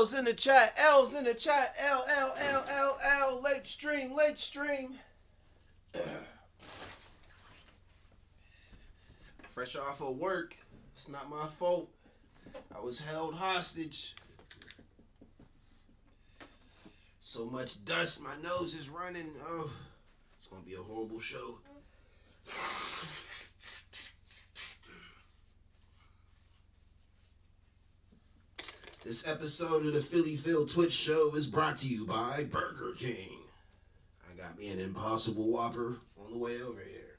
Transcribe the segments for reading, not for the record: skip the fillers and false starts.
L's in the chat. L's in the chat. L, L, L, L, L. Late stream, late stream. Fresh off of work. It's not my fault. I was held hostage. So much dust, my nose is running. Oh, it's gonna be a horrible show. This episode of the Philly Phil Twitch show is brought to you by Burger King. I got me an Impossible Whopper on the way over here.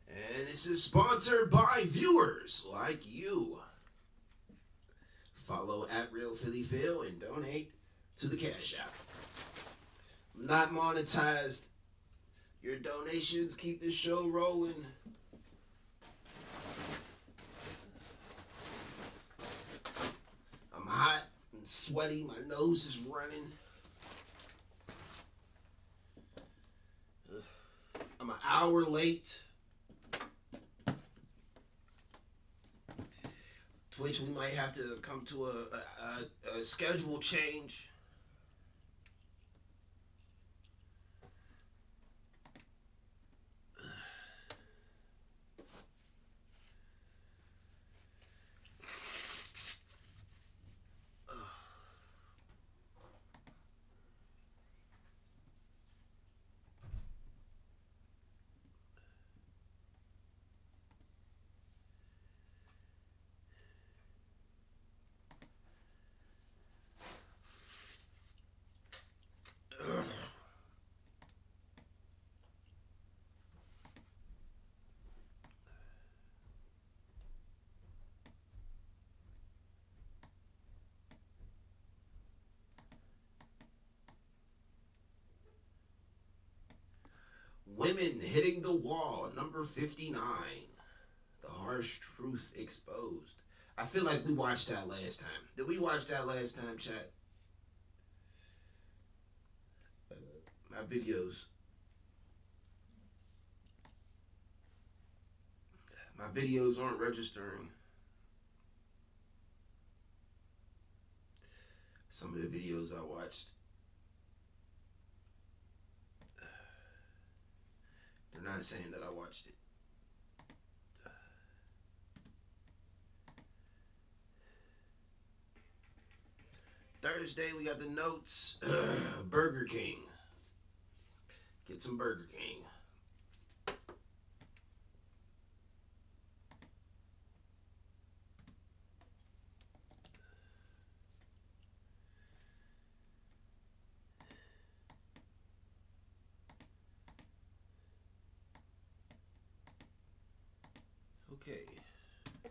And this is sponsored by viewers like you. Follow at Real Philly Phil and donate to the Cash App. Not monetized. Your donations keep the show rolling. I'm hot and sweaty. My nose is running. I'm an hour late. Twitch, we might have to come to a schedule change. Women hitting the wall, number 59. The harsh truth exposed. I feel like we watched that last time. Did we watch that last time, chat? My videos aren't registering. Some of the videos I watched, they're not saying that I watched it. Thursday, we got the notes. Burger King. Get some Burger King. Okay.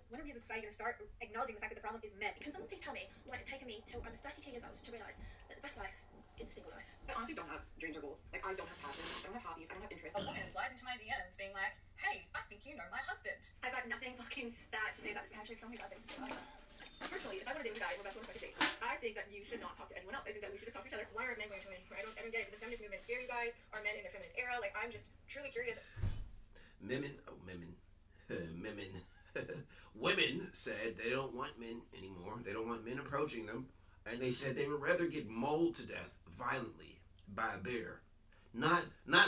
When are we as a society going to start acknowledging the fact that the problem is men? Can someone please tell me why it's taken me till I was 32 years old to realise that the best life is the single life? I honestly don't have dreams or goals. Like, I don't have passions, I don't have hobbies, I don't have interests. A woman slides into my DMs being like, hey, I think you know my husband. I've got nothing fucking bad to say about this. Actually, so many bad things to say about it. Personally, if I want to date with a guy, we're about to go on a second date. I think that you should not talk to anyone else. I think that we should just talk to each other. Why are men going to women? I don't get it. Does the feminist movement scare you guys? Are men in their feminine era? Like, I'm just truly curious. Women said they don't want men anymore. They don't want men approaching them. And they said they would rather get mauled to death violently by a bear. Not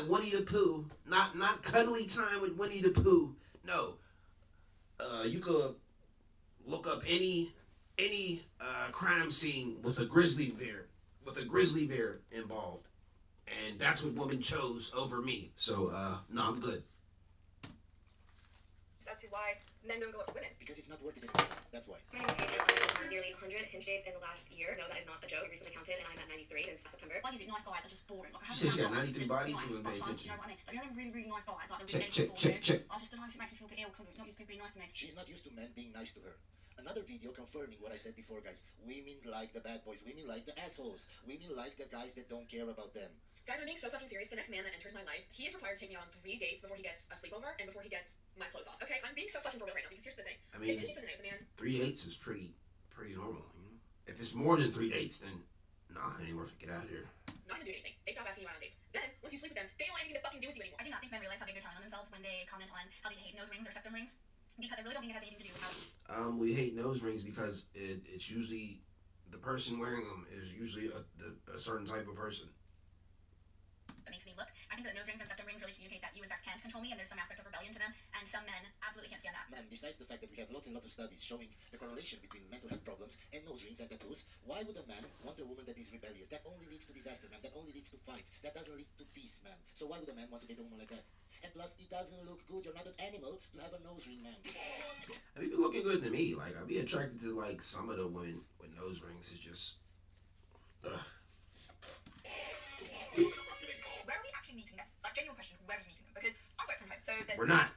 Winnie the Pooh. Not cuddly time with Winnie the Pooh. No. You could look up any crime scene with a grizzly bear involved. And that's what women chose over me. So no, I'm good. As to why men don't go up to women. Because it's not worth it. That's why. I've nearly 100 hinge dates in the last year. No, that is not a joke. I recently counted, and I'm at 93 since September. Why is it nice guys are just boring? Like, I She said she got haven't 93 bodies. Who would pay attention? You know what I mean? Like, you know, really, really nice guys. Like, Check. I just don't know if it makes me feel a bit ill because I'm not used to people being nice to me. She's not used to men being nice to her. Another video confirming what I said before, guys. Women like the bad boys. Women like the assholes. Women like the guys that don't care about them. Guys, I'm being so fucking serious. The next man that enters my life, he is required to take me on 3 dates before he gets a sleepover and before he gets my clothes off. Okay, I'm being so fucking for real right now because here's the thing. I mean, It's just the night, the man. 3 dates is pretty normal, you know. If it's more than 3 dates, then nah, it ain't worth it. Get out of here. Not gonna do anything. They stop asking you out on dates. Then, once you sleep with them, they don't want anything to fucking do with you anymore. I do not think men realize how big they're telling on themselves when they comment on how they hate nose rings or septum rings. Because I really don't think it has anything to do with how We hate nose rings because it's usually the person wearing them is usually a certain type of person. it makes me look. I think that nose rings and septum rings really communicate that you in fact can't control me, and there's some aspect of rebellion to them, and some men absolutely can't stand that. Man, besides the fact that we have lots and lots of studies showing the correlation between mental health problems and nose rings and tattoos, why would a man want a woman that is rebellious? That only leads to disaster, man. That only leads to fights. That doesn't lead to peace, man. So why would a man want to date a woman like that? And plus, it doesn't look good. You're not an animal to have a nose ring, man. I mean, be looking good to me. Like, I'd be attracted to, like, some of the women with nose rings. It's just... Where are we actually meeting them? Like, genuine question, where are we meeting them? Because I work from home, so there's... We're not.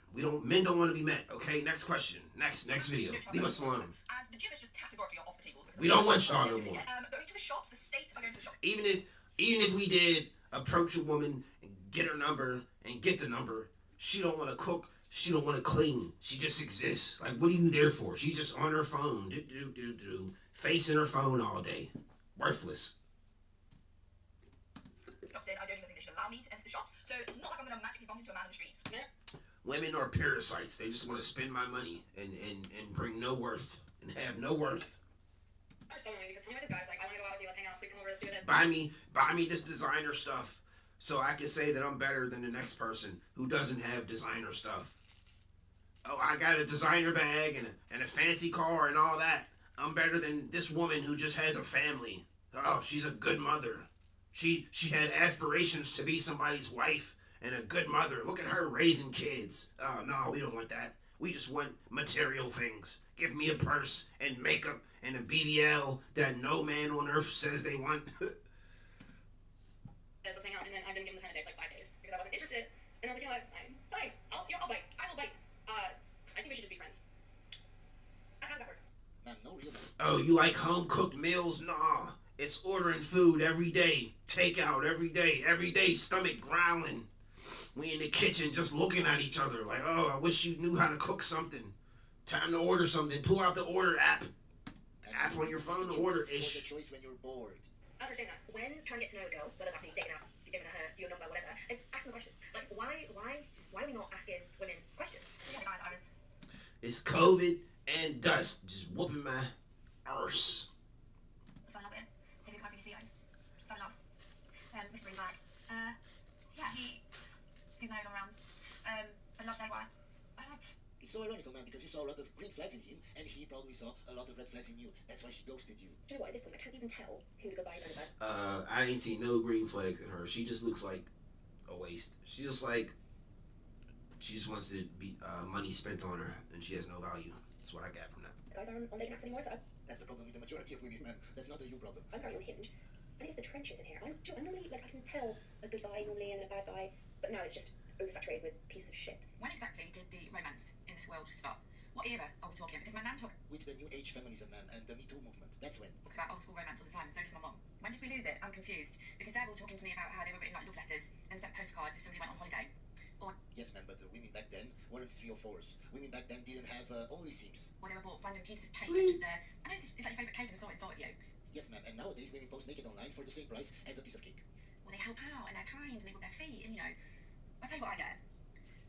Men don't want to be met, okay? Next question. Next video. Leave us alone. And the gym is just categorically off the tables. We don't want y'all no more. Going to the shops, the state are going to the shops. Even if we did approach a woman and get her number and get the number, she don't want to cook, she don't want to clean, she just exists. Like, what are you there for? She's just on her phone, facing her phone all day, worthless. Like I said, I don't even think they should allow me to enter the shops, so it's not like I'm going to magically bump into a man in the street. Women are parasites. They just want to spend my money and bring no worth and have no worth. I'm so annoying because some of these guys, like, I want to go out with you, let's hang out, please come over, let's do this. Buy me this designer stuff so I can say that I'm better than the next person who doesn't have designer stuff. Oh, I got a designer bag and a fancy car and all that. I'm better than this woman who just has a family. Oh, she's a good mother. She had aspirations to be somebody's wife and a good mother. Look at her raising kids. Oh, no, we don't want that. We just want material things. Give me a purse and makeup and a BBL that no man on earth says they want. Let's hang out, and then I didn't give him the time of day for like 5 days because I wasn't interested, and I was like, you know what, fine, I'll bite. I will bite. I think we should just be friends. How does that work? Man, no real man. Oh, you like home cooked meals? Nah, it's ordering food every day, takeout every day, stomach growling. We in the kitchen just looking at each other like, oh, I wish you knew how to cook something. Time to order something. Pull out the order app. Ask on your phone to order ish. The choice when you're bored. I understand that. When trying to get to know a girl, whether that be dating out, you're giving her your number, whatever, it's asking the question. Like, why are we not asking women questions? So yeah, I was... It's COVID and dust just whooping my arse. So I love it. Maybe you can't really see guys. So I love. Mr. Green Black. Yeah, he's no longer around. I'd love to say why. I don't know. It's so ironical, man, because you saw a lot of green flags in him, and he probably saw a lot of red flags in you. That's why he ghosted you. Do you know what? At this point, I can't even tell who the good guy is and the bad. I ain't seen no green flags in her. She just looks like a waste. She just wants to be money spent on her, and she has no value. That's what I got from that. Guys aren't on dating apps anymore, so That's the problem with the majority of women, man. That's not a you problem. I'm currently on Hinge. I think it's the trenches in here. I'm normally, like, I can tell a good guy normally and then a bad guy, but now it's just oversaturated with pieces of shit. When exactly did the romance in this world start? What era are we talking? Because my nan talks With the new age feminism, man, and the Me Too movement. That's when. about old school romance all the time, and so does my mom. When did we lose it? I'm confused. Because they're all talking to me about how they were written like love letters and sent postcards if somebody went on holiday. Or Yes, man, but women back then weren't 3 or 4s. Women back then didn't have only sims. they were bought random pieces of cake that's just there. I know it's like your favourite cake and I saw it and thought of you. Yes, man, and nowadays women post naked online for the same price as a piece of cake. Well, they help out and they're kind and they got their feet and, you know. I'll tell you what I get.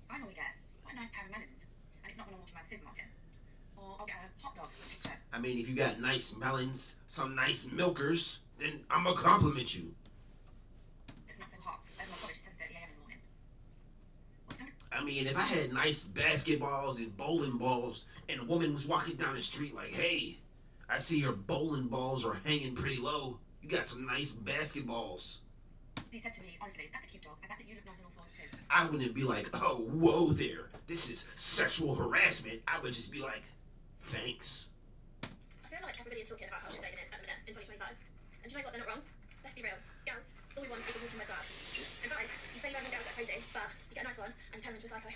I normally get quite a nice pair of melons. And it's not when I'm walking around the supermarket. Or I'll get a hot dog with a picture. I mean, if you got nice melons, some nice milkers, then I'm gonna compliment you. It's not so hot. Over my college at 7:30 a.m. in the morning. Or something. I mean, if I had nice basketballs and bowling balls, and a woman was walking down the street like, hey, I see your bowling balls are hanging pretty low. You got some nice basketballs. He said to me, honestly, that's a cute dog. I bet that you look nice on all fours too. I wouldn't be like, oh, whoa there. This is sexual harassment. I would just be like, thanks. I feel like everybody is talking about how shit dating is at the minute in 2025. And do you know what? They're not wrong. Let's be real. Girls, all we want is a walking red flag. And guys, you say you love girls that are crazy, but you get a nice one and turn them into a psycho.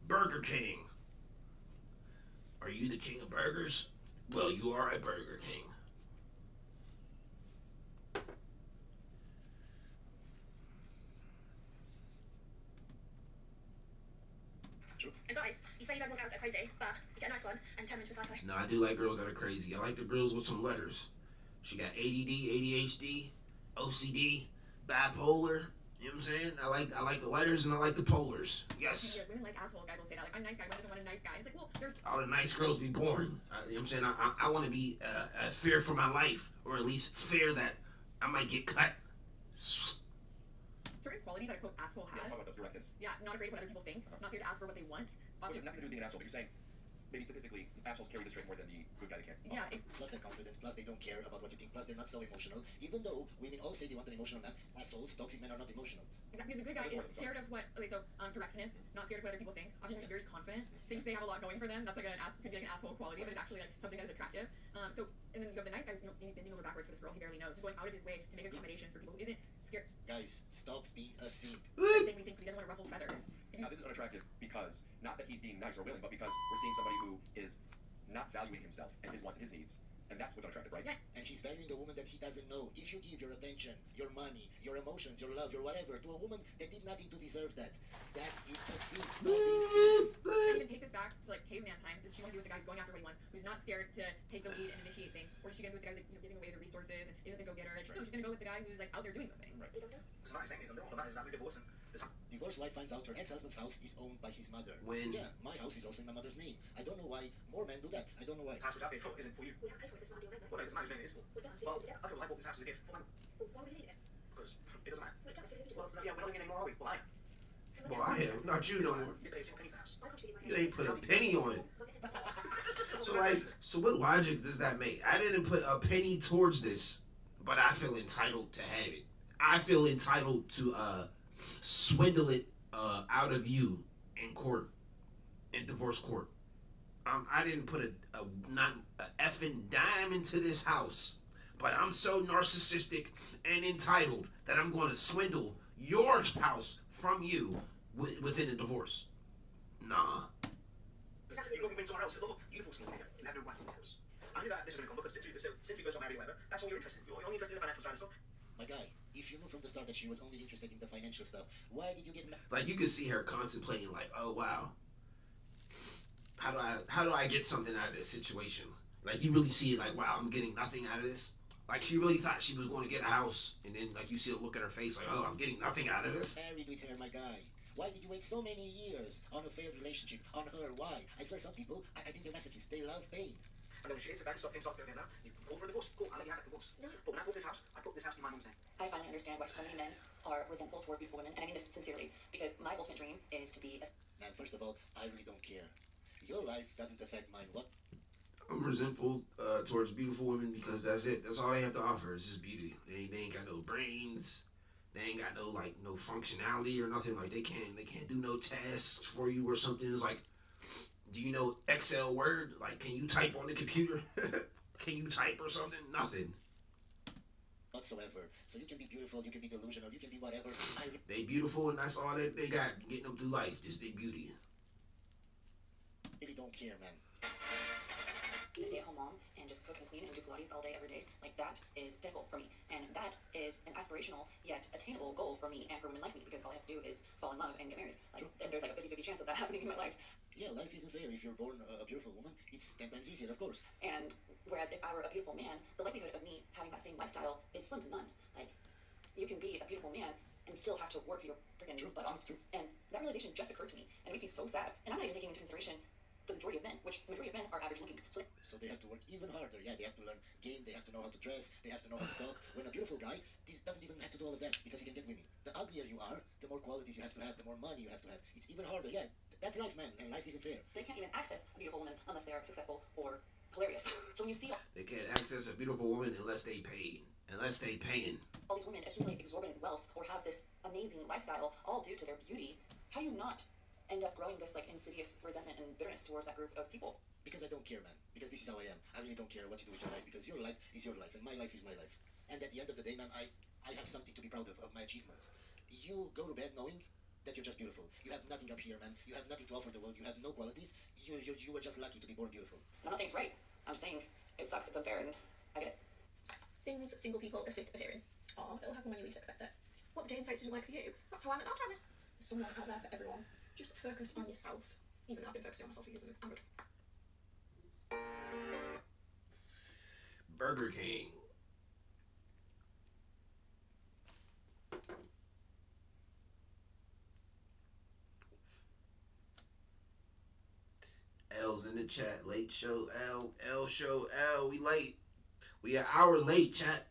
Burger King. Are you the king of burgers? Well, you are a Burger King. And guys, you say you love girls that are crazy, but you get a nice one and turn them into a psycho. No, I do like girls that are crazy. I like the girls with some letters. She got ADD, ADHD, OCD, bipolar, You know what I'm saying? I like the letters and I like the polars. Yes. Yeah, women like assholes. Guys will say that. Like, I'm a nice guy. Women doesn't want a nice guy. It's like, well, there's All the nice girls be boring. You know what I'm saying? I want to be fair for my life, or at least fair that I might get cut. certain qualities that a quote asshole Yeah, has. talk about the directness. Yeah, not afraid of what other people think. Not scared to ask for what they want. Which has nothing to do with being an asshole, but you're saying maybe statistically assholes carry the straight more than the good guy that can. Yeah, Plus they're confident, plus they don't care about what you think, plus they're not so emotional. Even though women all say they want an emotional man, assholes, toxic men are not emotional. because the good guy is scared of what. Okay, so directness, not scared of what other people think. Often is very confident, thinks they have a lot going for them. That's like could be like an asshole quality, but it's actually like something that is attractive. And then you have the nice guy who's bending over backwards for this girl he barely knows. He's going out of his way to make accommodations for people who isn't scared. Guys, stop being a simp. Saying we think he doesn't want to ruffle feathers. Now this is unattractive because not that he's being nice or willing, but because we're seeing somebody who is not valuing himself and his wants and his needs. And that's what's unattractive, right? Yeah. And he's valuing the woman that he doesn't know. If you give your attention, your money, your emotions, your love, your whatever to a woman that did nothing to deserve that, that is a simp. Stop being simps. And even take this back to like caveman times. Does she want to be with the guy who's going after what he wants, who's not scared to take the lead and initiate things, or is she gonna be with the guy who's like, giving away the resources and isn't the go-getter? Like, no, she's gonna go with the guy who's like out there doing the thing. Right. It's not his name, it's under all of that is that we divorce him. Divorced wife finds out her ex-husband's house is owned by his mother. When? Yeah, my house is also in my mother's name. I don't know why more men do that. I don't know why. The house which I paid for isn't for you. We don't pay for it, it's not a deal maker. Well, no, it doesn't matter whose name it is for. We don't, Well, it's I feel like I bought this house as a gift for money. well, why would we need it? Because it doesn't matter. Well, it does, because we do. Well, it's not, yeah, we're not living anymore, are we? Well, I am. So Well, I am, not you no more. You pay a single penny for the house. why can't you be my You ain't put a penny on it. Like I said, So like, so what logic does that make? I didn't put a penny towards this, but I feel entitled to have it. I feel entitled to swindle it out of you in court, in divorce court. I didn't put not a effing dime into this house, but I'm so narcissistic and entitled that I'm going to swindle your house from you within a divorce. Nah. You got me somewhere else. Look, beautiful skin here. You have no right details. I knew that this was going to come because since we first got married or whatever, that's all you're interested in. You're only interested in the financial side of stuff. My guy, if you knew from the start that she was only interested in the financial stuff, why did you get married? Like you could see her contemplating, like, oh wow, how do I get something out of this situation? Like you really see it, like, wow, I'm getting nothing out of this. Like she really thought she was going to get a house, and then like you see a look at her face, like, oh, I'm getting nothing out of this. Married with her, my guy. Why did you wait so many years on a failed relationship? On her, why? I swear some people, I think they're masochists. They love pain. And then when she hits the bed and things start to go again now, you can call for a divorce. Cool, I'll let you have a divorce. No. But when I bought this house in my mum's name. I finally understand why so many men are resentful toward beautiful women, and I mean this sincerely, because my ultimate dream is to be a... Man, first of all, I really don't care. Your life doesn't affect mine. What? I'm resentful towards beautiful women because that's it. That's all they have to offer is just beauty. They ain't got no brains. They ain't got no functionality or nothing. Like they can't do no tasks for you or something. It's like, do you know Excel Word? Like, can you type on the computer? Can you type or something? Nothing. Whatsoever. So you can be beautiful, you can be delusional, you can be whatever. They beautiful and that's all that they got getting them through life. Just their beauty. Really don't care, man. a stay-at-home mom and just cook and clean and do Pilates all day, every day. Like, that is pinnacle for me. And that is an aspirational yet attainable goal for me and for women like me, because all I have to do is fall in love and get married. Like, and there's like a 50-50 chance of that happening in my life. Yeah, life isn't fair. If you're born a beautiful woman, it's 10 times easier, of course. And whereas if I were a beautiful man, the likelihood of me having that same lifestyle is slim to none. Like, you can be a beautiful man and still have to work your freaking butt off. And that realization just occurred to me, and it makes me so sad. And I'm not even taking into consideration the majority of men, which the majority of men are average looking. So they have to work even harder. Yeah, they have to learn game, they have to know how to dress, they have to know how to talk. When a beautiful guy doesn't even have to do all of that because he can get women. The uglier you are, the more qualities you have to have, the more money you have to have. It's even harder. Yeah, that's life, man, and life isn't fair. They can't even access a beautiful woman unless they are successful or hilarious. So when you see They can't access a beautiful woman unless they pay. Unless they paying. all these women accumulate exorbitant wealth or have this amazing lifestyle, all due to their beauty, how do you not end up growing this like insidious resentment and bitterness toward that group of people? Because I don't care, man. Because this is how I am. I really don't care what you do with your life, because your life is your life and my life is my life. And at the end of the day, man, I have something to be proud of my achievements. You go to bed knowing that you're just beautiful. You have nothing up here, man. You have nothing to offer the world. You have no qualities. You were just lucky to be born beautiful. And I'm not saying it's right. I'm saying it sucks, it's unfair, and I get it. Things that single people are sick of hearing. Oh, it'll happen when you least expect it. What Jane says didn't work for you. That's how I met that Hannah. There's someone out there for everyone. Just focus on yourself. Even though I've been focusing on myself for years and I'm good. Burger King. in the chat. Late show L show L. We late. We an hour late, chat.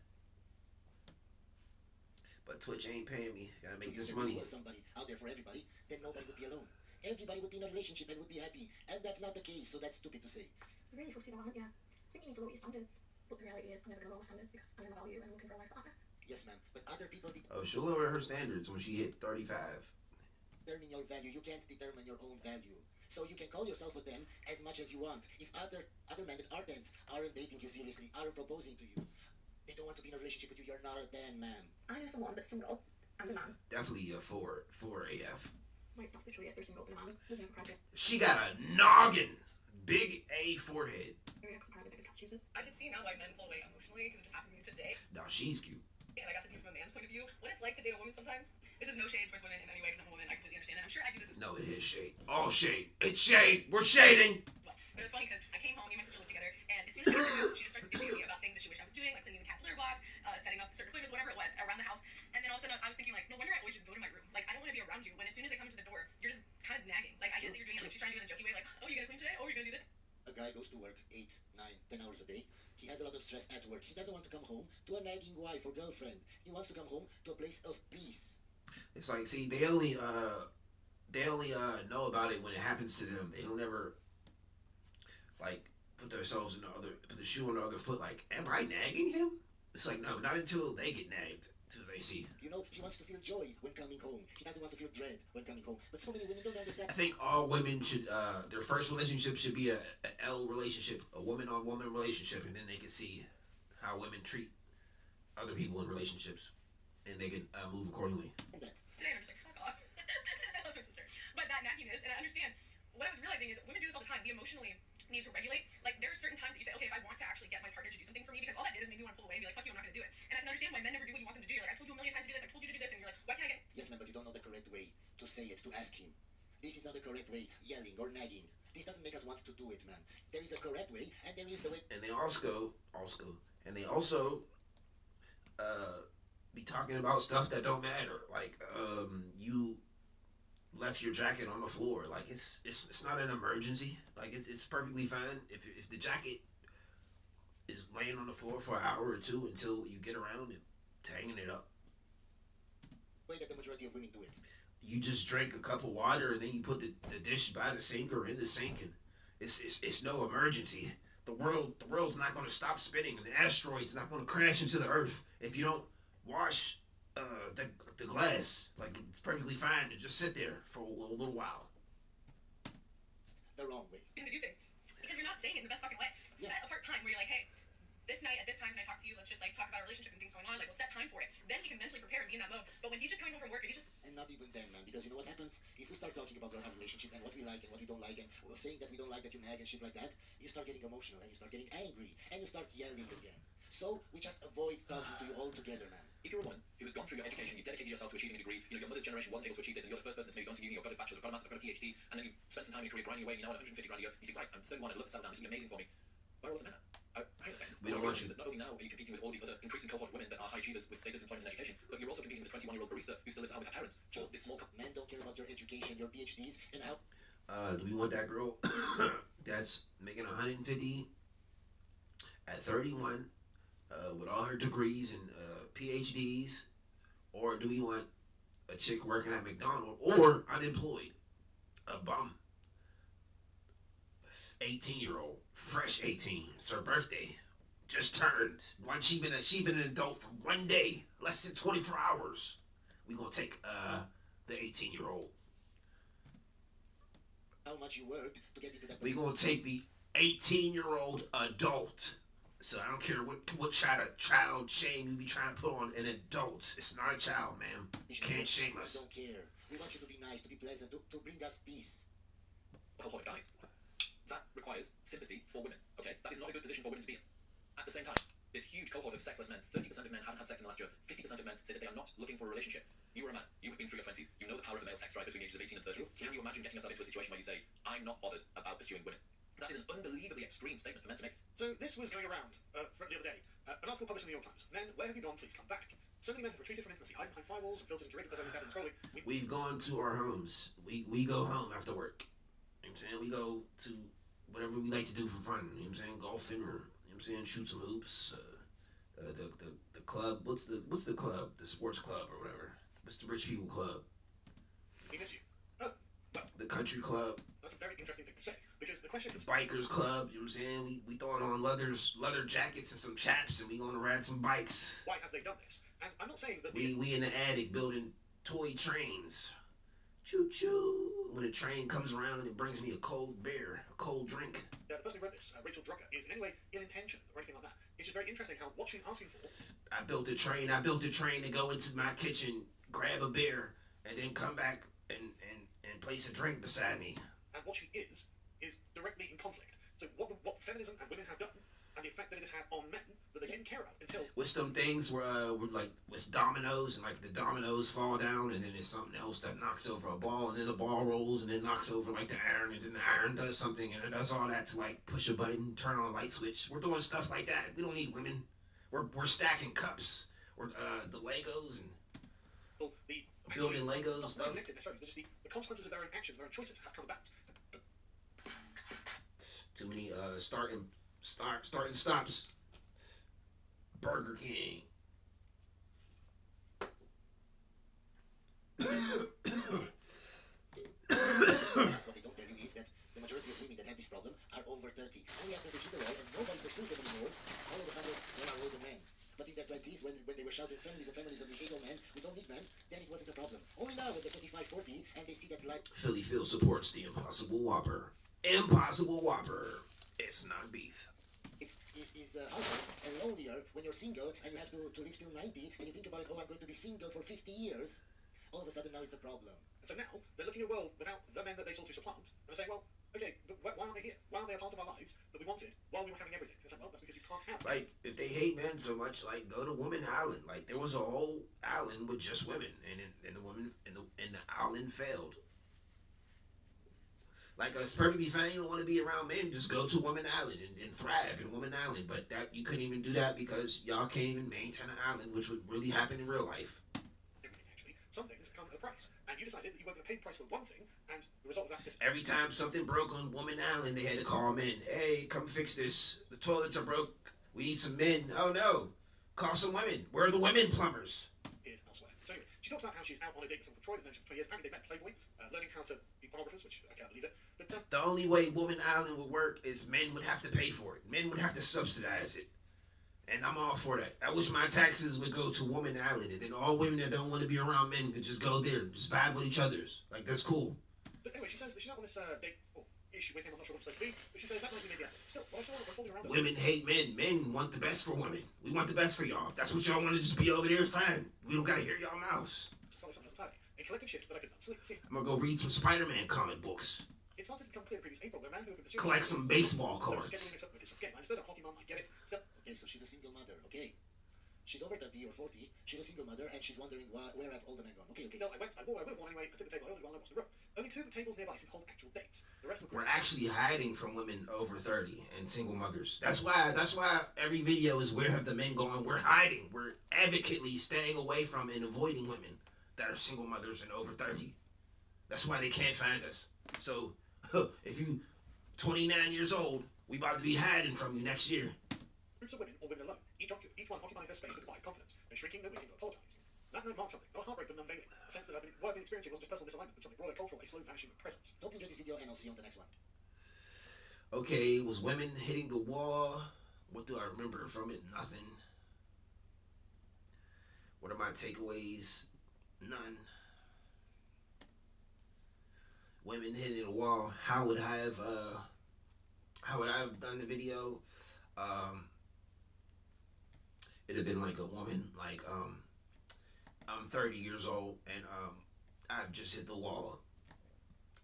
But Twitch ain't paying me. Gotta make this money. If there was somebody out there for everybody, then nobody would be alone. Everybody would be in a relationship and would be happy. And that's not the case, so that's stupid to say. You're really forcing it on, yeah. I think you need to lower your standards. But the reality is, I'm never going to lower my standards because I know my value and I'm looking for a life partner. Yes, ma'am, but other people Oh, she'll lower her standards when she hit 35. determine your value. You can't determine your own value. So you can call yourself a 10 as much as you want. If other men that are 10s aren't dating you seriously, aren't proposing to you, they don't want to be in a relationship with you, you're not a 10, ma'am. I know someone that's single and a man. Definitely a 4 AF. Wait, that's literally it. They're single and a man. There's no criteria. She got a noggin. Big A forehead. Because apparently biggest cat chooses. I can see now why men pull away emotionally because it just happened to me today. Now she's cute. And I got to see from a man's point of view what it's like to date a woman sometimes. This is no shade towards women in any way because I'm a woman. I completely understand it. I'm sure I do this as No, it is shade. All shade. It's shade. We're shading. well. But it's funny because I came home, me and my sister lived together, and as soon as I got home, she just starts giving me about things that she wished I was doing, like cleaning the cat's litter box, setting up certain appointments, whatever it was, around the house. And then all of a sudden I was thinking, like, no wonder I always just go to my room. Like, I don't want to be around you when as soon as they come into the door, you're just kind of nagging. Like, I get that you're doing it, like, she's trying to do it in a jokey way, like, oh, you're gonna clean today? Oh, you're gonna do this? A guy goes to work 8, 9, 10 hours a day. He has a lot of stress at work. He doesn't want to come home to a nagging wife or girlfriend. He wants to come home to a place of peace. It's like, see, they only know about it when it happens to them. They don't ever like put the shoe on the other foot. Like, am I nagging him? It's like, no, not until they get nagged. Until they see. You know, he wants to feel joy when coming home. He doesn't want to feel dread when coming home. But so many women don't understand. I think all women should, their first relationship should be a L relationship, a woman-on-woman relationship, and then they can see how women treat other people in relationships, and they can move accordingly. Today I'm just like, fuck off. I love my sister. But that nagginess, and I understand, what I was realizing is women do this all the time. We emotionally need to regulate. Like, there are certain times that you say, okay, if I want to actually get my partner to do something for me, because all that did is make me want to pull away and be like, fuck you, I'm not going to do it. And I can understand why men never do what you want them to do. You're like, I told you a million times to do this, I told you to do this, and you're like, why can't I get... Yes, ma'am, but you don't know the correct way to say it, to ask him. This is not the correct way, yelling or nagging. This doesn't make us want to do it, ma'am. There is a correct way, and there is the way... And they also be talking about stuff that don't matter. Like, you left your jacket on the floor. Like, it's not an emergency. Like, it's perfectly fine if the jacket is laying on the floor for an hour or two until you get around to hanging it up. Way that the majority of women do it. You just drink a cup of water and then you put the dish by the sink or in the sink, and it's no emergency. The world's not going to stop spinning, and the asteroid's not going to crash into the earth if you don't wash the glass. Like, it's perfectly fine to just sit there for a little while. The wrong way. to do things. Because you're not saying it in the best fucking way. Yeah. Set apart time where you're like, hey, this night at this time can I talk to you? Let's just like talk about our relationship and things going on. Like, we'll set time for it. Then we can mentally prepare and be in that mode. But when he's just coming home from work and he's just... And not even then, man, because you know what happens? If we start talking about our relationship and what we like and what we don't like, and we're saying that we don't like that you nag and shit like that, you start getting emotional and you start getting angry and you start yelling again. So we just avoid talking to you altogether, man. If you're a woman who's gone through your education, you've dedicated yourself to achieving a degree, you know, your mother's generation wasn't able to achieve this, and you're the first person that's maybe gone to uni or got a bachelor's or got a master's or got a PhD, and then you spent some time in your career grinding away, and you now want 150 grand a year, you think, right, I'm 31, I'd love to settle down, this will be amazing for me. Where are all the men at? Hang on a second. We don't want you. That not only now are you competing with all the other increasing cohort of women that are high achievers with status, employment, and education, but you're also competing with the 21-year-old barista who still lives at home with her parents for this small Men don't care about your education, your PhDs, and how... Do we want that girl that's making 150 at 31 with all her degrees and PhDs, or do we want a chick working at McDonald's or unemployed, a bum, 18-year-old, fresh 18, it's her birthday, just turned. She been an adult for 1 day, less than 24 hours. We gonna take the 18-year-old. How much you worked to get into that We position. gonna take the 18-year-old adult. So I don't care what child shame you be trying to put on an adult. It's not a child, man. You can't shame We us. don't care. We want you to be nice, to be pleasant, to bring us peace. the whole point, guys. That requires sympathy for women, okay? That is not a good position for women to be in. At the same time, this huge cohort of sexless men, 30% of men haven't had sex in the last year, 50% of men say that they are not looking for a relationship. You were a man, you have been through your 20s, you know the power of the male sex drive between the ages of 18 and 30. Can you imagine getting yourself into a situation where you say, I'm not bothered about pursuing women? That is an unbelievably extreme statement for men to make. So this was going around for the other day. An article published in the New York Times. Men, where have you gone? Please come back. So many men have retreated from intimacy, hiding behind firewalls and filters and curated personas and scrolling. We've gone to our homes. We go home after work. You know what I'm saying? We go to whatever we like to do for fun. You know what I'm saying? Golfing, or you know what I'm saying, shoot some hoops. The club. What's the club? The sports club or whatever. What's the rich people club? We miss you. Oh, well, The country club. that's a very interesting thing to say, because the question The is, bikers club. You know what I'm saying? We throwing on leather jackets and some chaps, and we gonna ride some bikes. why have they done this? And I'm not saying that We in the attic building toy trains. Choo choo. When a train comes around, it brings me a cold beer, a cold drink. the person who wrote this, Rachel Drucker, is in any way ill-intentioned or anything like that. It's just very interesting how what she's asking for. I built a train to go into my kitchen, grab a beer, and then come back and place a drink beside me. And what she is directly in conflict. So what feminism and women have done, and the effect that it has had on men that they didn't care about until. What's them things where like what's dominoes, and like the dominoes fall down, and then there's something else that knocks over a ball, and then the ball rolls, and then knocks over like the iron, and then the iron does something, and it does all that to like push a button, turn on a light switch. We're doing stuff like that. We don't need women. We're stacking cups. We're the Legos and Well, building Legos not stuff. connected necessarily, but just the consequences of their own actions, their own choices have come about. Too many starting stops. Burger King. That's what they don't tell you is that the majority of women that have this problem are over 30. Only after they hit the wall and nobody pursues them anymore, all of a sudden there are older men. But in their 20s, when they were shouting feminism, we hate all men, we don't need men, then it wasn't a problem. Only now when they're 35, 40, and they see that life... Philly Phil supports the Impossible Whopper. Impossible Whopper. It's not beef. is harder and lonelier when you're single and you have to live till 90, and you think about it, oh, I'm going to be single for 50 years. All of a sudden now it's a problem. And so now they're looking at a world without the men that they sought to supplant, and they're saying, well, okay, but why aren't they here? Why aren't they a part of our lives that we wanted while we were having everything? It's like, well, that's because you can't have. Like, if they hate men so much, like, go to Woman Island. Like, there was a whole island with just women, and the women and the island failed. Like, it's perfectly fine. You don't want to be around men. Just go to Woman Island and thrive in Woman Island. But that you couldn't even do that because y'all can't even maintain an island, which would really happen in real life. Everything, actually. Some things come at a price, and you decided that you weren't going to pay the price for one thing, and the result of that is... Every time something broke on Woman Island, they had to call men. Hey, come fix this. The toilets are broke. We need some men. Oh, no. Call some women. Where are the women plumbers? Here, elsewhere. So anyway, she talks about how she's out on a date with someone from Troy that mentions 20 years. Apparently they met Playboy, learning how to be pornographers, which I can't believe it. But The only way Woman Island would work is men would have to pay for it. Men would have to subsidize it. And I'm all for that. I wish my taxes would go to Woman Island, and then all women that don't want to be around men could just go there and just vibe with each other. Like, that's cool. But anyway, she says that she's not on this date or issue with him. I'm not sure what it's supposed to be, but she says that might be maybe a... Still, what I saw, we're folding around this. Women hate men. Men want the best for women. We want the best for y'all. If that's what y'all want to just be over there, it's fine. We don't got to hear y'all mouths. It's probably something else entirely. A collective shift that I could absolutely see. I'm going to go read some Spider-Man comic books. It started to become clear in previous April where a man who had been pursuing... Collect some baseball Scheduling cards. mixed up with his game. I understood a hockey mom, I get it. Still, Okay, so she's a single mother, okay? She's over 30 or 40, she's a single mother, and she's wondering where have all the men gone. Okay. no, I would have won anyway. I took the table, I only won, I watched the room. Only 2 tables nearby seem to hold actual dates. The rest were... We're actually hiding from women over 30 and single mothers. That's why every video is where have the men gone. We're hiding. We're advocately staying away from and avoiding women that are single mothers and over 30. That's why they can't find us. So, if you 29 years old, we about to be hiding from you next year. Groups of women or women alone, each one occupying their space with quiet confidence. No shrinking, no waiting, no apologising. That note marks something, not a heartbreak, but an unveiling. A sense that what I've been experiencing wasn't just personal misalignment, but something broader, cultural, a slow vanishing of presence. Hope you enjoyed this video, and I'll see you on the next one. Okay, it was women hitting the wall. What do I remember from it? Nothing. What are my takeaways? None. Women hitting the wall. How would I have done the video? It'd have been like a woman, like I'm 30 years old and I've just hit the wall.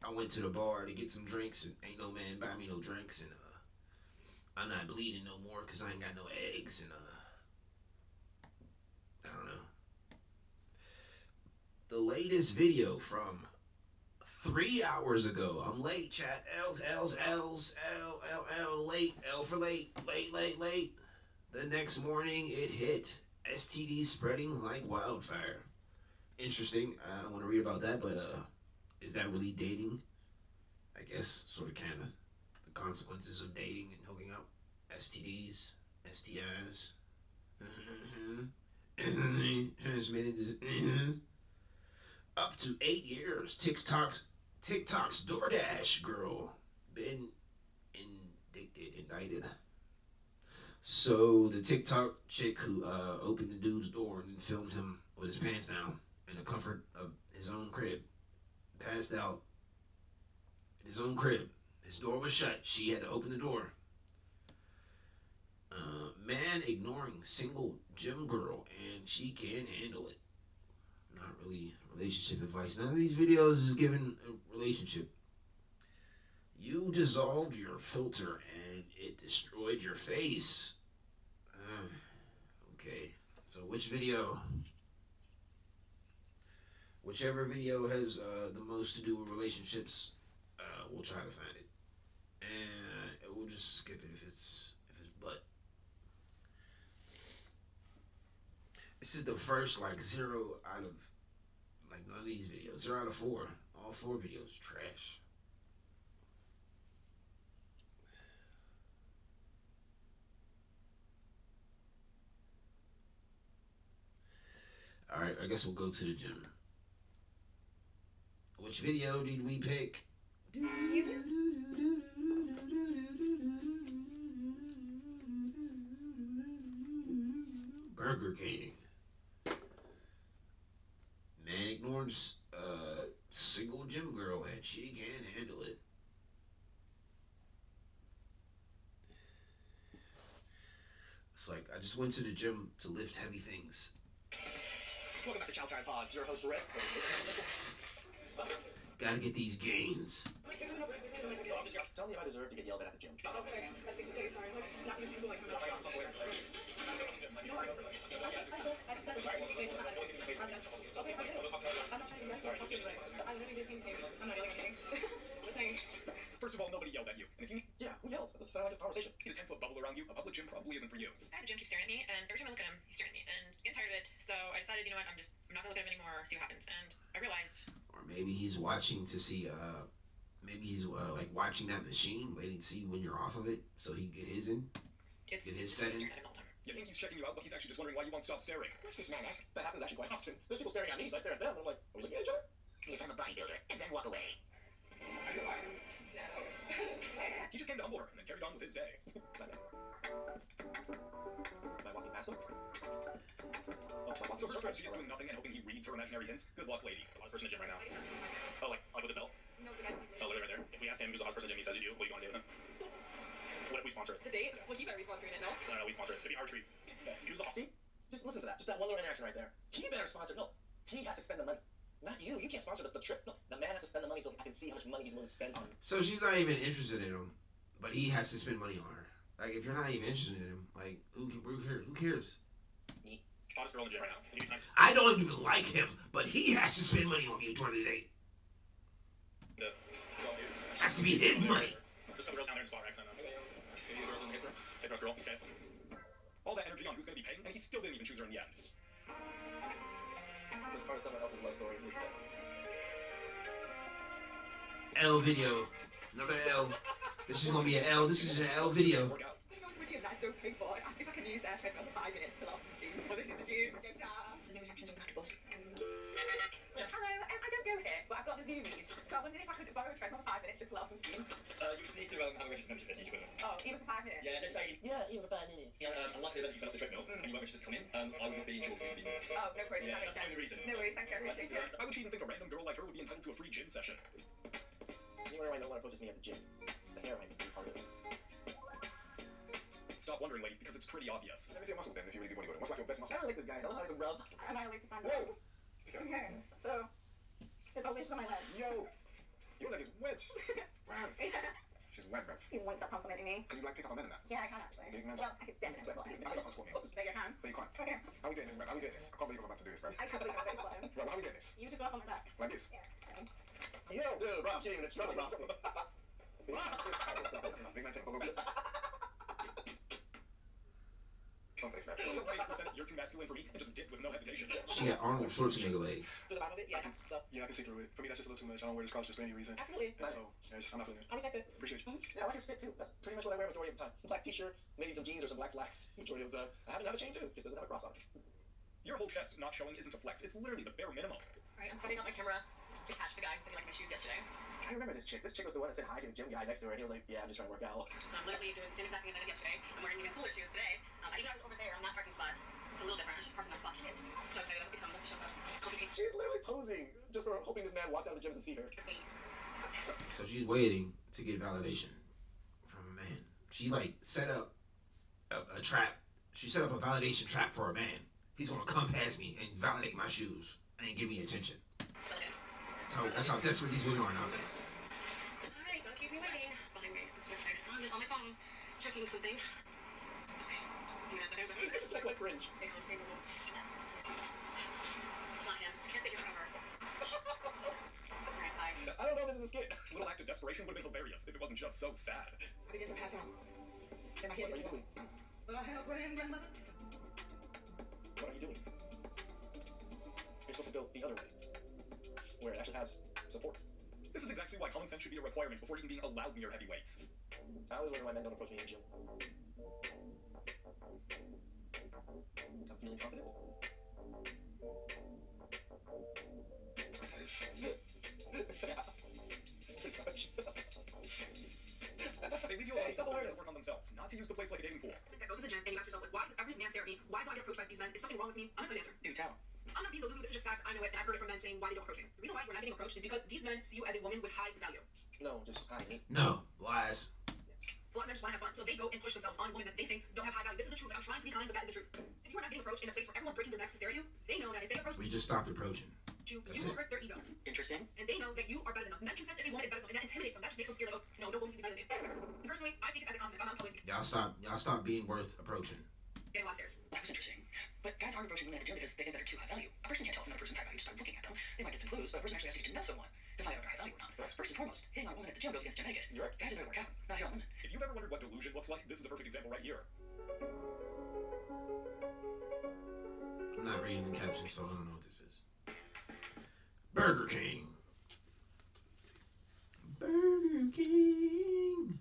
I went to the bar to get some drinks and ain't no man buy me no drinks, and I'm not bleeding no more because I ain't got no eggs, and I don't know. The latest video from 3 hours ago. I'm late, chat. L's, late. L for late. Late. The next morning, it hit. STD spreading like wildfire. Interesting. I don't want to read about that, but is that really dating? I guess, sort of, kind of. The consequences of dating and hooking up. STDs, STIs. Transmitted up to 8 years. TikTok's DoorDash girl been indicted. So the TikTok chick who opened the dude's door and filmed him with his pants down in the comfort of his own crib, passed out in his own crib. His door was shut. She had to open the door. Man ignoring single gym girl, and she can't handle it. Not really relationship advice. None of these videos is giving a relationship. You dissolved your filter and it destroyed your face. Okay, so whichever video has the most to do with relationships, we'll try to find it, and we'll just skip it if it's butt. This is the first 0 out of none of these videos. 0 out of 4. All 4 videos trash. Alright, I guess we'll go to the gym. Which video did we pick? Burger King. Man ignores single gym girl and she can't handle it. It's like I just went to the gym to lift heavy things. Welcome back to Chow Time Pods. Your host, Rick. Gotta get these gains. Tell me if I deserve to get yelled at the gym. Okay, that's easy to say, sorry. Not because people like coming up. I'm not trying to do that. I literally did the same thing. I'm not yelling at anything. Just saying. First of all, nobody yelled at you. And if you Yeah, who yelled? This sounded like this conversation. need a 10-foot bubble around you, a public gym probably isn't for you. The guy at the gym keeps staring at me, and every time I look at him, he's staring at me, and getting tired of it. So I decided, you know what, I'm not gonna look at him anymore, see what happens. And I realized. Or maybe he's watching to see, maybe he's watching that machine, waiting to see when you're off of it, so he can get his in. Get his set in. You think he's checking you out, but he's actually just wondering why you won't stop staring. What's this man ask? That happens actually quite often. There's people staring at me, so I stare at them, and I'm like, are we looking at each other? If I'm a bodybuilder, and then walk away. He just came to Humble her and then carried on with his day. Am I walking past them? Oh, So her strategy is doing nothing and hoping he reads her imaginary hints. Good luck, lady. Hottest person in the gym right now. Oh, like with the belt? No, the guy's Oh, literally right there. If we ask him who's the hottest person in the gym, he says you do. What are you going to do with him? What if we sponsor it? The date? Well, you better be sponsoring it, no? No, we sponsor it. It'd be our treat. Who's the See? Just listen to that. Just that one little interaction right there. He better sponsor. No, he has to spend the money. Not you. You can't sponsor the trip. No, the man has to spend the money so I can see how much money he's willing to spend on. So she's not even interested in him, but he has to spend money on her. Like, if you're not even interested in him, like, who cares? hottest girl in the gym right now. You need time. I don't even like him, but he has to spend money on me during the day. Has to be his money. Just some girls down there in spot racks. Maybe a girl in the hip thrust. Hip thrust girl. Okay. All that energy on who's going to be paying, and he still didn't even choose her in the end. It's part of someone else's love story. It's L video. Another L. This is gonna be an L. This is an L video. I go to a gym that I don't pay for. Ask if I can use their treadmill for 5 minutes to lost some steam. Well, this is the gym. Go down. There's no receptions in Practical. Hello, I don't go here, but I've got the Zoomies. So I wondered if I could borrow a treadmill for 5 minutes just to let off some steam. You need to have a registered membership with them. Oh, even for 5 minutes? Yeah, just say. yeah, even for 5 minutes. Unlikely that you fell off the treadmill and you weren't registered to come in, I will not be insured for you to be there. Oh, no worries, Yeah, that makes that's the only sense. reason. No worries, thank you, I appreciate it. Why would she even think a random girl like her would be entitled to a free gym session? Anywhere I know when approaches me at the gym, the hair might be pretty hard. Stop wondering, lady, because it's pretty obvious. Let me see your muscle then, if you really do bodybuilding. What's like your best I muscle? don't like this guy. I don't know how to rub. And I like to stand up. Whoa! Okay, so there's always on my leg. Yo! Your leg is wedged. Wow. Yeah. She's wet, man. He won't stop complimenting me. Can you like pick up a man in that? Yeah, I can actually. Big man. Well, I could definitely squat him. I can't squat me. There you can. But you can't. Okay. How we doing this, man? How we doing this? I can't believe I'm about to do this, man. I can't believe I'm going to squat him. Bro, how we doing this? You just walk on my back. Like this? Yeah. Okay. Yo, dude, bro, I'm shaking in trouble, bro. Big man, take a look. Oh, thanks, man. Basically said, you're too masculine for me, and just dipped with no hesitation. She got Arnold Schwarzenegger legs. To the bottom of it, yeah. So, Yeah, I can see through it. For me, that's just a little too much. I don't wear this college just for any reason. absolutely. And so, yeah, I'm not feeling it. I respect it. Appreciate you. Yeah, I like his fit too. That's pretty much what I wear majority of the time. Black t-shirt, maybe some jeans or some black slacks majority of the time. I happen to have a chain too. Just doesn't have a cross on it. Your whole chest not showing isn't a flex. It's literally the bare minimum. Alright, I'm setting up my camera to catch the guy who said he liked my shoes yesterday. I remember this chick. This chick was the one that said hi to the gym guy next to her, and he was like, "Yeah, I'm just trying to work out." So I'm literally doing the same exact thing as I did yesterday. I'm wearing even cooler shoes today. Even though I was over there on that parking spot, it's a little different. I should park in my spot. Kids. So excited. I hope he comes. I hope he shows up. I hope he takes. She's literally posing just for hoping this man walks out of the gym to see her. Wait. So she's waiting to get validation from a man. She like set up a trap. She set up a validation trap for a man. He's gonna come past me and validate my shoes and give me attention. So that's how desperate these women are nowadays. Alright, don't keep me waiting. Behind me. It's next time. I'm just on my phone checking something. Okay. You guys are there. It's like cringe. Stay calm, stay calm. Yes. It's not him. I can't stay here forever. Alright, bye. I don't know. This is a skit. A little act of desperation would have been hilarious if it wasn't just so sad. I begin to pass out. And my head What are you doing? But I have a grandmother. What are you doing? You're supposed to go the other way, where it actually has support. This is exactly why common sense should be a requirement before even being allowed near heavy weights. I always wonder why men don't approach me in the gym. I'm feeling confident. They leave you alone to work on themselves, not to use the place like a dating pool. That goes to the gym and you ask yourself, like, why does every man stare at me? Why do I get approached by these men? Is something wrong with me? I'm not going to answer. Dude, tell. I'm not being the Lulu, this is just facts. I know it, and I've heard it from men saying why they don't approach me. The reason why we're not getting approached is because these men see you as a woman with high value. No, just hi, me. No lies. A lot of men just want to have fun, so they go and push themselves on women that they think don't have high value. This is the truth, and I'm trying to be kind, but that is the truth. If you are not getting approached in a place where everyone's breaking their necks to stare at you, they know that if they approach We just stopped approaching. you, That's you will it. hurt their ego. Interesting. And they know that you are better than them. Men can sense if a woman is better than them, and that intimidates them. That just makes them scared, like, oh, no woman can be better than me. Personally, I take it as a compliment. I'm not public. Y'all stop being worth approaching. Getting a lot of stares. That was interesting. But guys aren't approaching women at the gym because they think that they're too high value. A person can't tell if another person's high value just by looking at them. They might get some clues, but a person actually has to get to know someone to find out if they're high value or not. First and foremost, hitting on a woman at the gym goes against gym etiquette. You're right. Guys are there to work out, not hit on women. If you've ever wondered what delusion looks like, this is a perfect example right here. I'm not reading the caption, so I don't know what this is. Burger King. Burger King.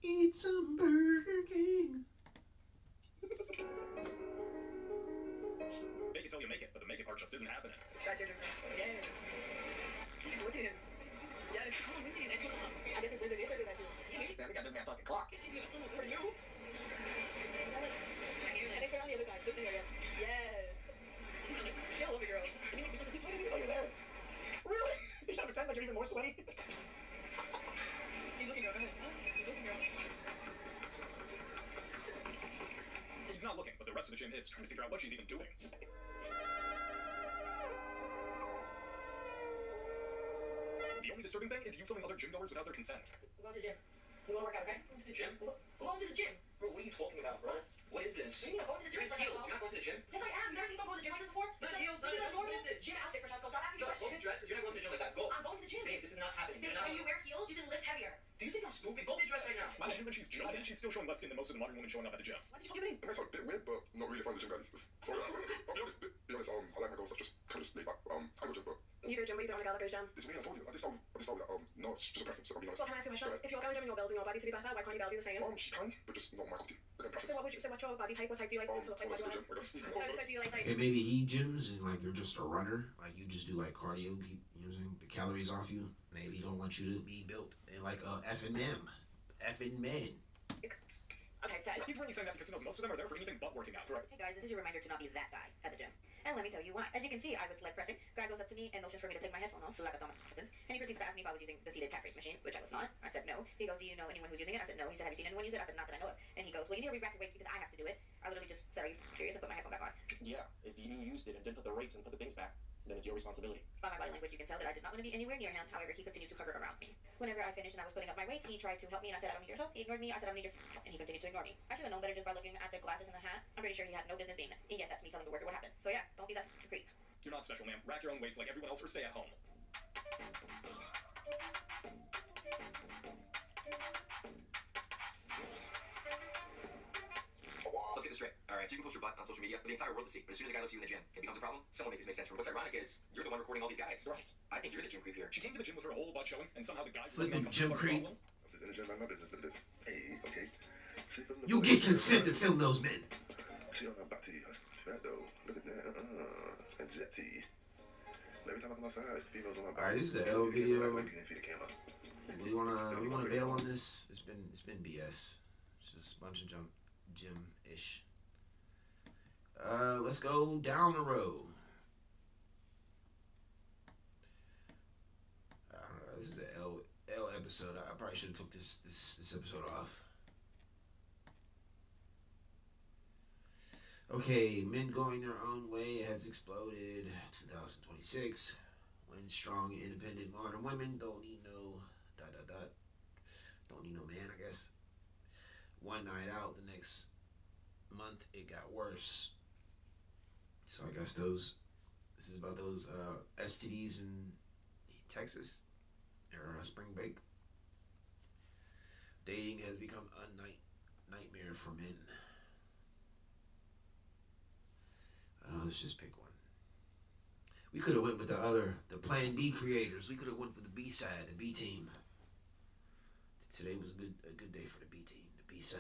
Eat some Burger King. They can tell you make it, but the make it part just isn't happening. That's your difference. Yes. Look at him. Yes, come on, look at him. That's your mom. I guess it's busy. They that too. Man, we got this man fucking clock. For you. And they put it on the other side. Look here, yes. Get over, girl. I mean, Oh, you're there. Really? You gotta pretend like you're even more sweaty? he's looking, girl. Go ahead. He's looking, girl. He's not looking, but the rest of the gym is trying to figure out what she's even doing. The only disturbing thing is you filming other gym goers without their consent. We're going to the gym. We want to work out, okay? To the gym? We're going to the gym. Bro, what are you talking about, bro? What is this? You know, going to the gym You're in for heels. Costco. You're not going to the gym? Yes, I am. You never seen someone go to the gym like this before? Not This is heels, like- this is not a heels. normal What is this? gym outfit for Costco. Stop asking me Yo, go questions. get dressed, because you're not going to the gym like that. Go. I'm going to the gym. Babe, this is not happening. Babe, You're not. when you wear heels, you didn't lift heavier. Do you think I'm stupid? Go get dressed right now. Even when she's joking, she's still showing less skin than most of the modern women showing up at the gym. What did you give me? That's a bit weird, but not really fun to gym, guys. Sorry, I'll be honest, I like my girls, I just kind of just laid back. I go gym, but You go to the gym, but you don't want to go to the gym. it's weird, I told you, I just told that, no, it's just a preference, I'll be honest. So can I ask you a question? If you're going to the gym and your building your body to be better, why can't your body do the same? She can, but just not my cup of tea. Again, preference. So what's your body type? What type do you like to look like? What do you Gym, want? I guess. So do you like Okay, maybe he gyms and like you're just a runner, like you just do like cardio, keep, you know what I'm saying, the calories off you. Maybe he don't want you to be built in like effing men. Okay, fair. He's really saying that because he knows most of them are there for anything but working out. Correct. Hey guys, this is your reminder to not be that guy at the gym. And let me tell you why. As you can see, I was leg pressing. Guy goes up to me and motions for me to take my headphone off, like a dumbass person. And he proceeds to ask me if I was using the seated cat raise machine, which I was not. I said no. He goes, do you know anyone who's using it? I said no. He said, have you seen anyone use it? I said, not that I know of. And he goes, well, you need to re-rack your weights because I have to do it. I literally just said, are you serious? And put my headphone back on. Yeah, if you used it and didn't put the rates and put the things back, then it's your responsibility. By my body language, you can tell that I did not want to be anywhere near him. However, he continued to hover around me. Whenever I finished and I was putting up my weights, he tried to help me and I said, I don't need your help. He ignored me. I said, I don't need your and he continued to ignore me. I should have known better just by looking at the glasses and the hat. I'm pretty sure he had no business being there. And yes, that's me telling the worker what happened. So yeah, don't be that creep. You're not special, ma'am. Rack your own weights like everyone else or stay at home. Let's get this straight. All Alright, so you can post your butt on social media for the entire world to see, but as soon as a guy looks at you in the gym, it becomes a problem. Someone make this make sense for me. What's ironic is, you're the one recording all these guys. Right. I think you're the gym creep here. She came to the gym with her whole butt showing, and somehow the guys Flipping gym creep. I'm just in the gym, mind my business. Look at this. Hey, okay. You get consent to film those men. See on my body. That's not too bad though. Look at that. And jetty. Every time I come outside, females on my body. Alright, this is the L video. Like you can see the camera. We wanna bail on this. It's been BS. It's just a bunch of junk, gym-ish. Let's go down the road. I don't know. This is the L episode. I probably should have took this episode off. Okay, men going their own way has exploded. 2026. When strong, independent, modern women don't need no ... Don't need no man, I guess. One night out, the next month it got worse. So I guess this is about those STDs in Texas or spring break. Dating has become a nightmare for men. Let's just pick one. We could have went with the Plan B creators. We could have went for the B side, the B team. Today was a good day for the B team, the B side.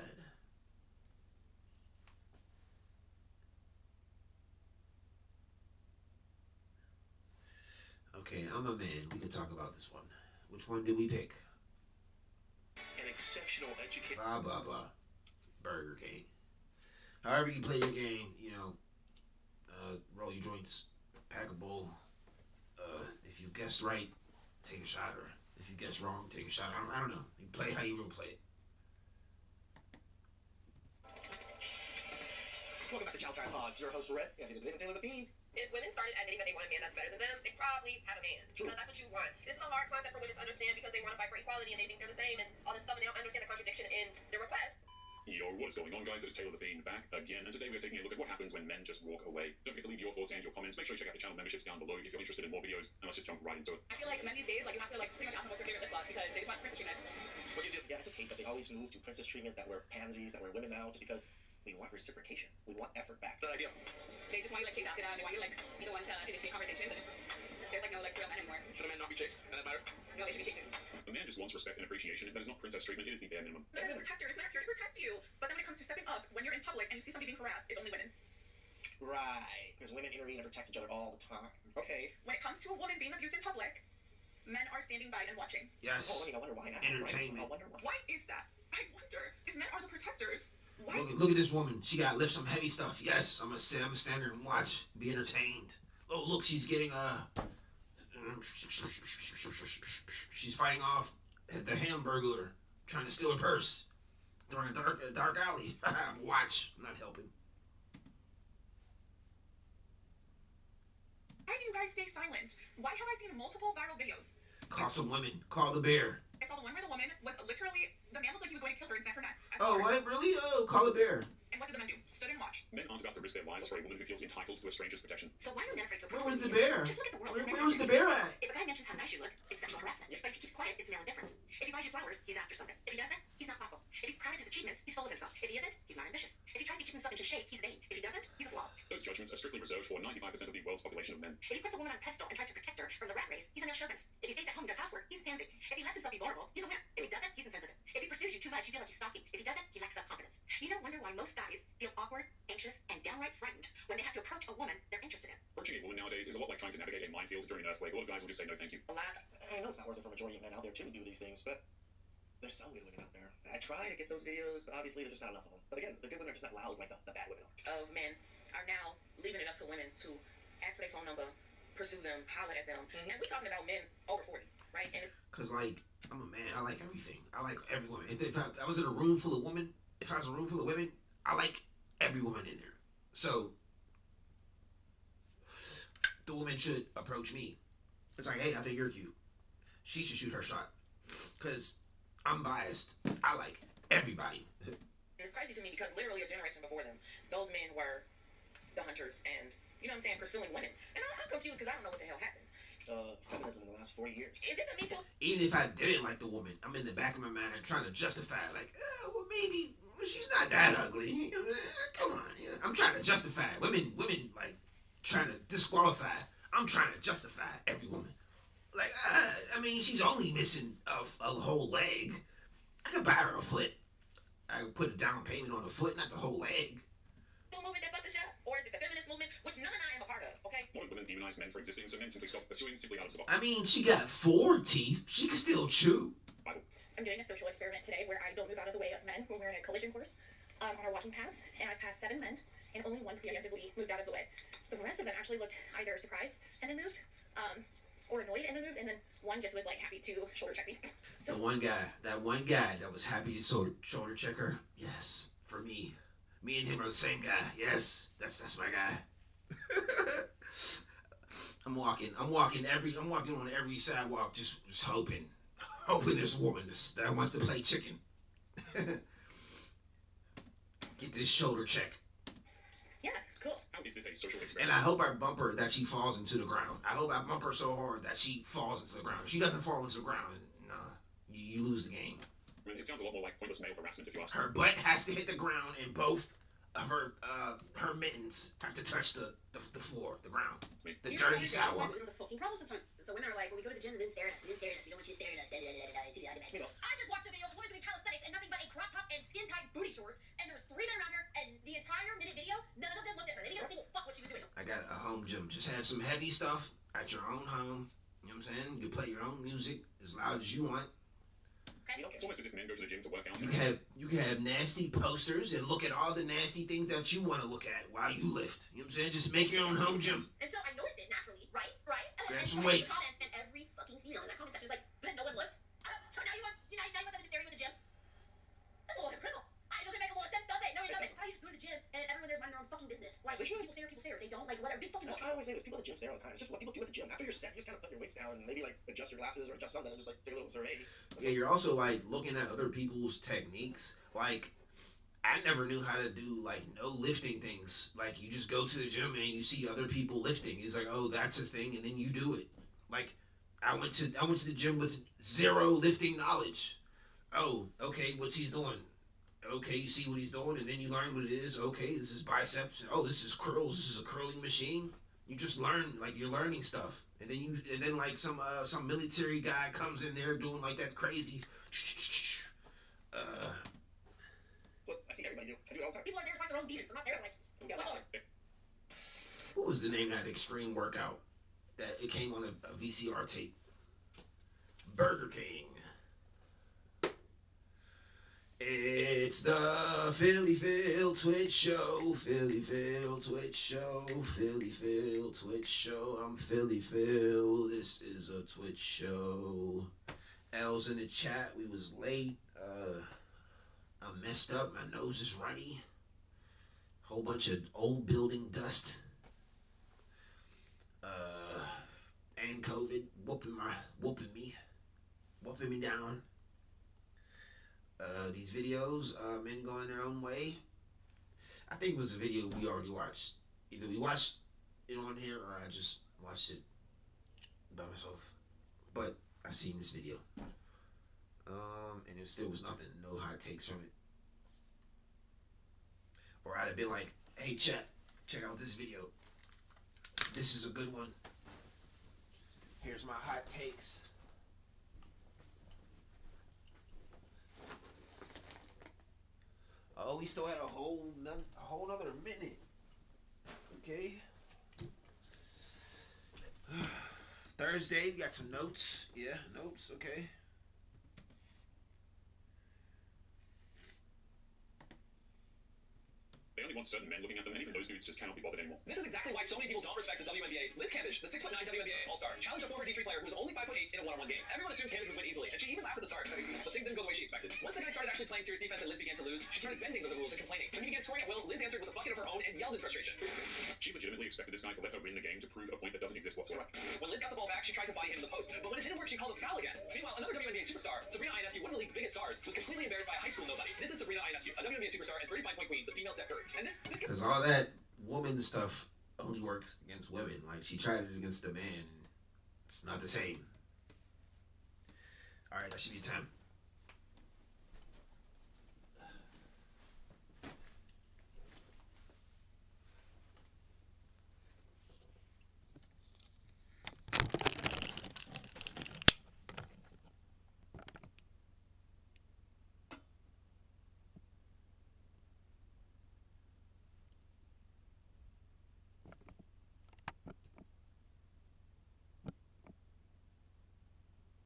Okay, I'm a man. We can talk about this one. Which one did we pick? An exceptional educator. Blah, blah, blah. Burger King. However you play your game, you know, roll your joints, pack a bowl. If you guessed right, take a shot, or if you guessed wrong, take a shot. I don't know. You play how you will play it. Welcome back to Chow Time Pods. Your host, Red, and Taylor the Fiend. If women started admitting that they want a man that's better than them, they probably have a man. True. Because that's what you want. This is a hard concept for women to understand because they want to fight for equality and they think they're the same and all this stuff, and they don't understand the contradiction in their request. Yo, what is going on, guys? It's Taylor the Fiend back again, and today we're taking a look at what happens when men just walk away. Don't forget to leave your thoughts and your comments. Make sure you check out the channel memberships down below if you're interested in more videos, and let's just jump right into it. I feel like men these days, like, you have to, like, pretty much ask them what's their favorite lip gloss because they just want princess treatment. What do you do? Yeah, I just hate that they always move to princess treatment, that we're pansies, that we're women now, just because we want reciprocation. We want effort back. Good idea. They just want you, like, chase after them. They want you, like, be the one to initiate conversations. And there's, like, no, like, real men anymore. Should a man not be chased and admired? No, they should be chasing. A man just wants respect and appreciation. That is not princess treatment. It is the bare minimum. Men are protectors. Men are here to protect you. But then when it comes to stepping up, when you're in public and you see somebody being harassed, it's only women. Right. Because women intervene and protect each other all the time. Okay. When it comes to a woman being abused in public, men are standing by and watching. Yes. Oh, I wonder why now. Entertainment. I wonder why. Why is that? I wonder if men are the protectors. Why? Look at this woman. She got to lift some heavy stuff. Yes, I'm gonna stand there and watch, be entertained. Oh, look, she's getting she's fighting off the Hamburglar, trying to steal her purse during a dark alley. Watch, I'm not helping. Why do you guys stay silent? Why have I seen multiple viral videos? Call some women. Call the bear. I saw the one where the woman was literally, the man looked like he was going to kill her and snap her neck. Oh, what? Really? Oh, call the bear. And what did the men do? Stood and watched. Men aren't about to risk their lives for a woman who feels entitled to a stranger's protection. So why are men afraid to Where approach was the women? bear? Just look at the world. Where was the bear at? If a guy mentions how nice you look, it's sexual harassment. But if he keeps quiet, it's male indifference. If he buys you flowers, he's after something. If he doesn't, he's not thoughtful. If he's proud of his achievements, he's full of himself. If he isn't, he's not ambitious. If he tries to keep himself into shape, he's vain. If he doesn't, he's a slob. Those judgments are strictly reserved for 95% of the world's population of men. If he puts a woman on a pedestal and tries to protect her from the rat race, he's a male chauvinist. If he stays at home and does housework, he's a pansy. If he lets himself be vulnerable, he's a wimp. If he doesn't, he's insensitive. If he pursues you too much, you feel like he's stalking. If he doesn't, he lacks self-confidence. You don't wonder why most guys feel awkward, anxious, and downright frightened when they have to approach a woman they're interested in. Approaching a woman nowadays is a lot like trying to navigate a minefield during an earthquake. A lot of guys will just say no thank you. I know it's not worth it for a majority of men out there to do these things, but there's some good women out there. I try to get those videos, but obviously there's just not enough of them. But again, the good women are just not loud like the bad women are. Of men are now leaving it up to women to ask for their phone number, pursue them, holler at them. And we're talking about men over 40, right? And Cause like I'm a man, I like everything. I like every woman. If I was in a room full of women, I like every woman in there. So the woman should approach me. It's like, hey, I think you're cute. She should shoot her shot. Cause I'm biased. I like everybody. it's crazy to me because literally a generation before them, those men were the hunters and, you know what I'm saying, pursuing women. And I'm confused because I don't know what the hell happened. Feminism in the last 40 years. Is it a me too? Even if I didn't like the woman, I'm in the back of my mind trying to justify, like, well, maybe she's not that ugly. Come on, I'm trying to justify women like trying to disqualify. I'm trying to justify every woman. Like, I mean, she's only missing a whole leg. I could buy her a foot. I could put a down payment on a foot, not the whole leg. Movement that fucked the shit up, or is it the feminist movement, which none of I am a part of, okay? Why don't women demonize men for existing, so men simply stop pursuing simply out of the box? I mean, she got 4 teeth. She can still chew. I'm doing a social experiment today where I don't move out of the way of men when we're in a collision course on our walking paths, and I've passed 7 men, and only 1 preemptively moved out of the way. The rest of them actually looked either surprised and then moved, or annoyed and then moved, and then one just was like happy to shoulder check me. So that one guy that was happy to shoulder check her. Yes, for me. Me and him are the same guy. Yes, that's my guy. I'm walking on every sidewalk, just hoping there's a woman that wants to play chicken. Get this shoulder check. Yeah, cool. How is this a social experiment? And I hope I bump her that she falls into the ground. I hope I bump her so hard that she falls into the ground. If she doesn't fall into the ground, nah, you lose the game. I mean, it sounds a lot more like pointless male harassment if you ask me. Her butt has to hit the ground, and both of her mittens have to touch the floor, the ground, the dirty sidewalk. The fucking problem sometimes. So women are like, when we go to the gym, and then stare at us, we don't want you staring at us. I just watched a video of a woman doing calisthenics and nothing but a crop top and skin tight booty shorts, and there was 3 men around her, and the entire minute video, none of them looked at her. They didn't give a single fuck what she was doing. I got a home gym. Just have some heavy stuff at your own home. You know what I'm saying? You play your own music as loud as you want. It's almost as if men go to the gym to work out. You can have nasty posters and look at all the nasty things that you want to look at while you lift. You know what I'm saying? Just make your own home gym. And so I noticed it naturally, right? Grab some weights. And every fucking female in that comment section was like, but no one looked. So now you want them to stare you at the gym? That's a little criminal. It doesn't make a lot of sense, does it? No, it doesn't. How do you just go to the gym and everyone there's minding their own fucking business? Like, people stare. They don't, like, whatever. Big fucking I always say this, people at the gym stare all the time. It's just what people do at the gym. After you're set, you just kind of put your weights down and maybe, like, adjust your glasses or adjust something and just, like, take a little survey. Yeah, you're also, like, looking at other people's techniques. Like, I never knew how to do, like, no lifting things. Like, you just go to the gym and you see other people lifting. It's like, oh, that's a thing, and then you do it. Like, I went to the gym with 0 lifting knowledge. Oh, okay, what's he doing? Okay, you see what he's doing, and then you learn what it is. Okay, this is biceps. Oh, this is curls. This is a curling machine. You just learn, like, you're learning stuff, and then like some military guy comes in there doing like that crazy. Look, I see everybody do. I do it all the time. People are there to find their own demons. They're not there like. What was the name of that extreme workout that it came on a VCR tape? Burger King. It's the Philly Phil Twitch Show, Philly Phil Twitch Show, Philly Phil Twitch Show. I'm Philly Phil. This is a Twitch show. L's in the chat. We was late. I messed up. My nose is runny. Whole bunch of old building dust. And COVID whooping me down. These videos, men going their own way. I think it was a video we already watched. Either we watched it on here or I just watched it by myself. But I've seen this video. And it still was nothing, no hot takes from it. Or I'd have been like, hey chat, check out this video. This is a good one. Here's my hot takes. Oh, we still had a whole nother minute. Okay. Thursday, we got some notes. Yeah, notes, okay. They only want certain men looking at them, and even those dudes just cannot be bothered anymore. This is exactly why so many people don't respect the WNBA. Liz Cambage, the 6'9" WNBA All-Star, challenged a former D3 player who was only 5'8" in a one-on-one game. Everyone assumed Cambage would win easily, and she even laughed at the start. But things didn't go the way she expected. Once the guy started actually playing serious defense and Liz began to lose, she started bending to the rules and complaining. When he began scoring at will, Liz answered with a bucket of her own and yelled in frustration. She legitimately expected this guy to let her win the game to prove a point that doesn't exist whatsoever. When Liz got the ball back, she tried to body him in the post, but when it didn't work, she called a foul again. Meanwhile, another WNBA superstar, Sabrina Ionescu, one of the league's biggest stars, was completely embarrassed by a high school nobody. This is Sabrina Ionescu, a WNBA superstar and 35-point queen, the female Steph Curry. And this because all that woman stuff only works against women. Like, she tried it against the man. It's not the same. All right, that should be time.